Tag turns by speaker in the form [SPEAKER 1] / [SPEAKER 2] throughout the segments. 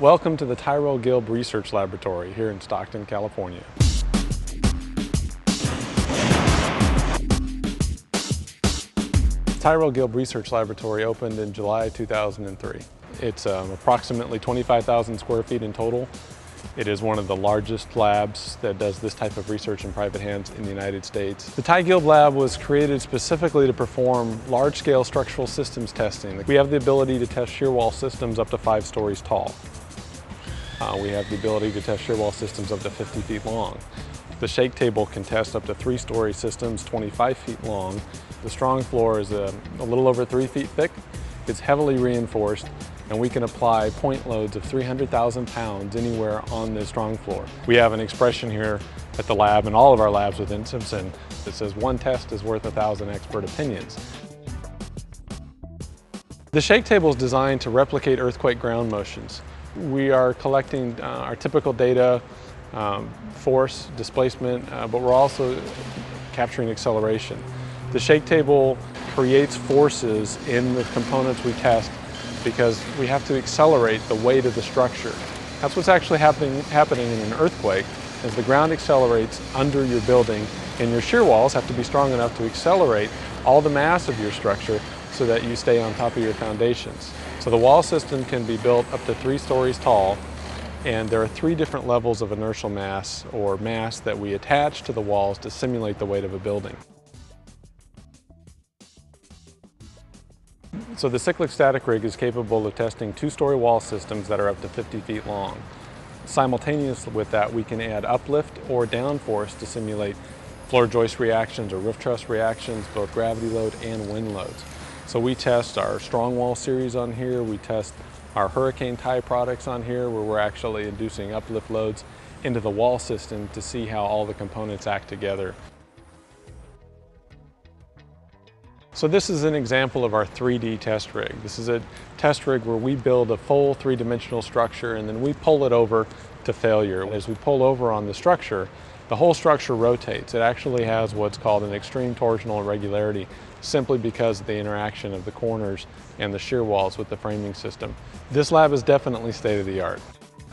[SPEAKER 1] Welcome to the Tyrell Gilb Research Laboratory here in Stockton, California. Tyrell Gilb Research Laboratory opened in July 2003. It's approximately 25,000 square feet in total. It is one of the largest labs that does this type of research in private hands in the United States. The Ty Gilb Lab was created specifically to perform large-scale structural systems testing. We have the ability to test shear wall systems up to 5 stories tall. We have the ability to test shear wall systems up to 50 feet long. The shake table can test up to 3-story systems 25 feet long. The strong floor is a little over 3 feet thick. It's heavily reinforced, and we can apply point loads of 300,000 pounds anywhere on the strong floor. We have an expression here at the lab and all of our labs within Simpson that says 1 test is worth 1,000 expert opinions. The shake table is designed to replicate earthquake ground motions. We are collecting our typical data, force, displacement, but we're also capturing acceleration. The shake table creates forces in the components we test because we have to accelerate the weight of the structure. That's what's actually happening in an earthquake. As the ground accelerates under your building, and your shear walls have to be strong enough to accelerate all the mass of your structure so that you stay on top of your foundations. So the wall system can be built up to 3 stories tall, and there are 3 different levels of inertial mass or mass that we attach to the walls to simulate the weight of a building. So the Cyclic Static Rig is capable of testing 2-story wall systems that are up to 50 feet long. Simultaneous with that, we can add uplift or downforce to simulate floor joist reactions or roof truss reactions, both gravity load and wind loads. So we test our strong wall series on here, we test our hurricane tie products on here where we're actually inducing uplift loads into the wall system to see how all the components act together. So this is an example of our 3D test rig. This is a test rig where we build a full 3-dimensional structure and then we pull it over to failure. As we pull over on the structure, the whole structure rotates. It actually has what's called an extreme torsional irregularity simply because of the interaction of the corners and the shear walls with the framing system. This lab is definitely state-of-the-art.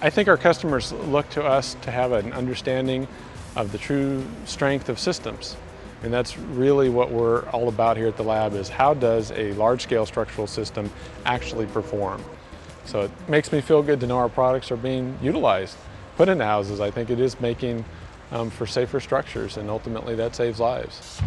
[SPEAKER 1] I think our customers look to us to have an understanding of the true strength of systems. And that's really what we're all about here at the lab, is how does a large-scale structural system actually perform? So it makes me feel good to know our products are being utilized, put into houses. I think it is making for safer structures, and ultimately that saves lives.